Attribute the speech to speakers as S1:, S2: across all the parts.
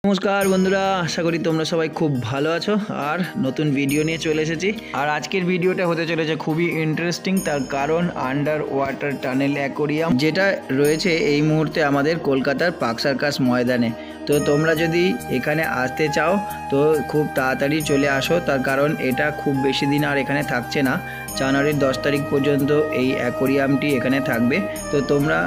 S1: নমস্কার বন্ধুরা, আশা করি তোমরা সবাই খুব ভালো আছো। আর নতুন ভিডিও নিয়ে চলে এসেছি। আর আজকের ভিডিওটা হতে চলেছে খুবই ইন্টারেস্টিং, তার কারণ আন্ডার ওয়াটার টানেল অ্যাকোরিয়াম যেটা রয়েছে এই মুহূর্তে আমাদের কলকাতার পার্ক সার্কাস ময়দানে। তো তোমরা যদি এখানে আসতে চাও তো খুব তাড়াতাড়ি চলে আসো, তার কারণ এটা খুব বেশি দিন আর এখানে থাকছে না। জানুয়ারির 10 তারিখ পর্যন্ত এই অ্যাকোরিয়ামটি এখানে থাকবে। তো তোমরা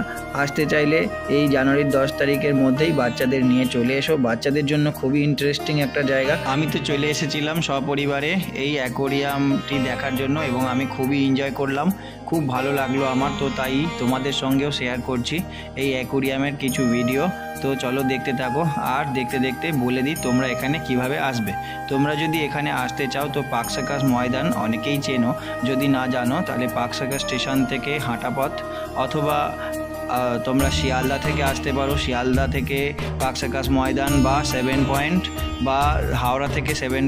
S1: আসতে চাইলে এই জানুয়ারির 10 তারিখের মধ্যেই বাচ্চাদের নিয়ে চলে এসো। বাচ্চাদের জন্য খুবই ইন্টারেস্টিং একটা জায়গা। আমি তো চলে এসেছিলাম সপরিবারে এই অ্যাকোরিয়ামটি দেখার জন্য এবং আমি খুবই এনজয় করলাম, খুব ভালো লাগলো আমার। তো তাই তোমাদের সঙ্গেও শেয়ার করছি এই অ্যাকোরিয়ামের কিছু ভিডিও। তো চলো দেখতে থাকো। আর দেখতে দেখতে বলে দিই তোমরা এখানে কিভাবে আসবে। তোমরা যদি এখানে আসতে চাও তো পার্ক সার্কাস ময়দান অনেকেই চেনো, যদি না জানো তাহলে পার্ক সার্কাস স্টেশন থেকে হাঁটা পথ, অথবা তোমরা শিয়ালদা থেকে আসতে পারো। শিয়ালদা থেকে পার্ক সার্কাস ময়দান বা 7 পয়েন্ট বা হাওড়া থেকে 7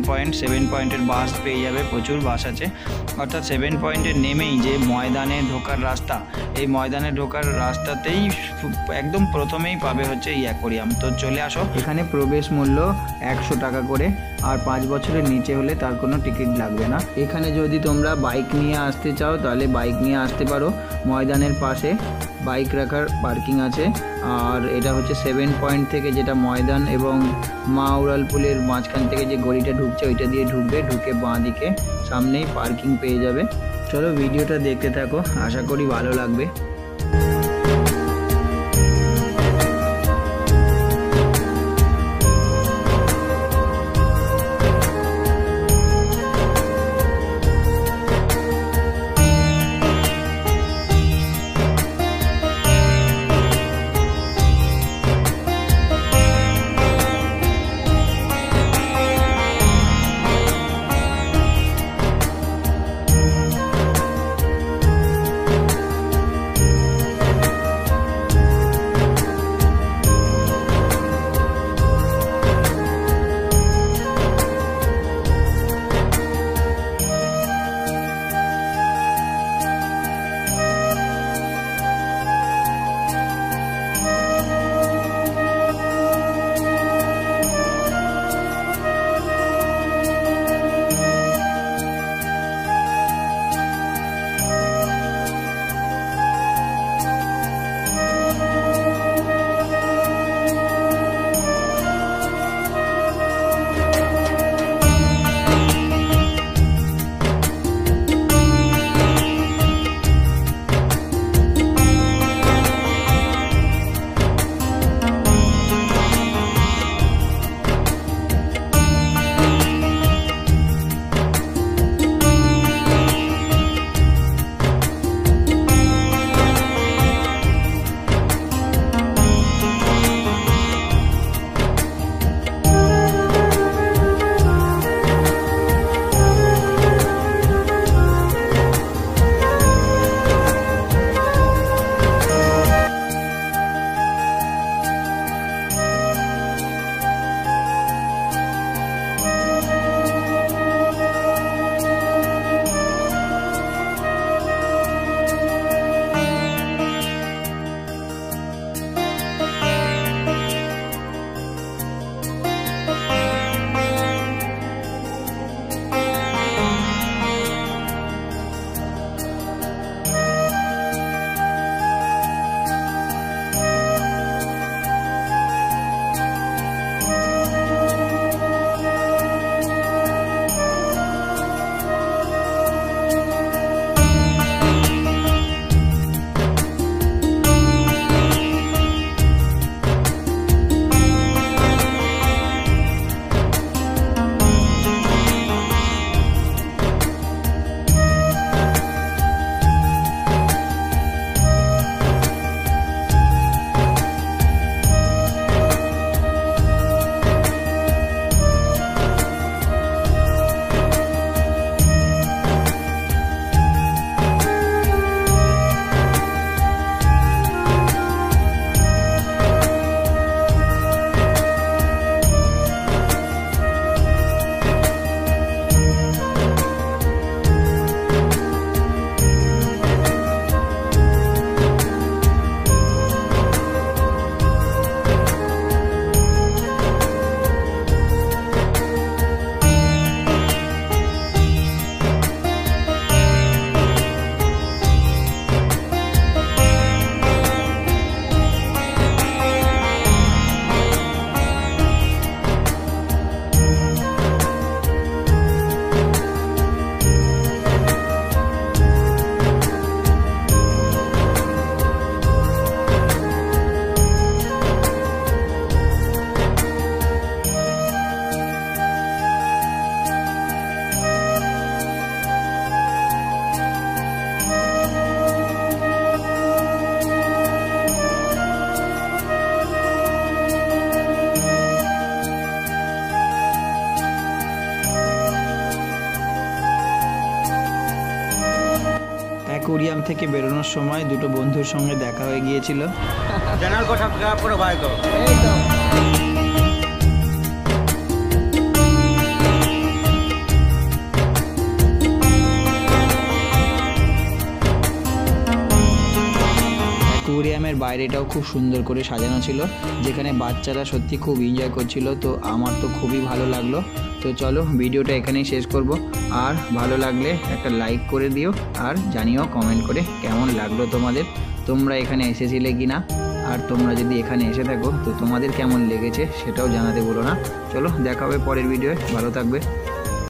S1: পয়েন্টের বাস পেয়ে যাবে, প্রচুর বাস আছে। অর্থাৎ 7 পয়েন্টের নেমেই যে ময়দানে ঢোকার রাস্তা, এই ময়দানে ঢোকার রাস্তাতেই একদম প্রথমেই পাবে হচ্ছে এই অ্যাকোরিয়াম। তো চলে আসো। এখানে প্রবেশ মূল্য 100 টাকা করে, আর 5 বছরের নিচে হলে তার কোনো টিকিট লাগবে না। এখানে যদি তোমরা বাইক নিয়ে আসতে চাও তাহলে বাইক নিয়ে আসতে পারো। ময়দানের পাশে বাইক রাখার পার্কিং আছে। আর এটা হচ্ছে 7 পয়েন্ট থেকে, যেটা ময়দান এবং মা উড়ালপুলের মাঝখান থেকে যে গলিটা ঢুকছে ওইটা দিয়ে ঢুকবে, ঢুকে বাঁ দিকে সামনেই পার্কিং পেয়ে যাবে। চলো ভিডিওটা দেখতে থাকো, আশা করি ভালো লাগবে। অ্যাকোরিয়াম থেকে বেরোনোর সময় দুটো বন্ধুর সঙ্গে দেখা হয়ে গিয়েছিল।
S2: চ্যানেল को सब्सक्राइब करो भाई को।
S1: অ্যাকোরিয়ামের বাইরেটাও খুব সুন্দর করে সাজানো ছিল, যেখানে বাচ্চারা সত্যি খুব এনজয় করছিল। তো আমার তো খুবই ভালো লাগলো। তো চলো ভিডিওটা এখানেই শেষ করব। আর ভালো লাগলে একটা লাইক করে দিও, আর জানিও কমেন্ট করে কেমন লাগলো তোমাদের, তোমরা এখানে এসেছিলে কি না, আর তোমরা যদি এখানে এসে থাকো তো তোমাদের কেমন লেগেছে সেটাও জানাতে ভুলো না। চলো দেখা হবে পরের ভিডিওয়ে, ভালো থাকবে।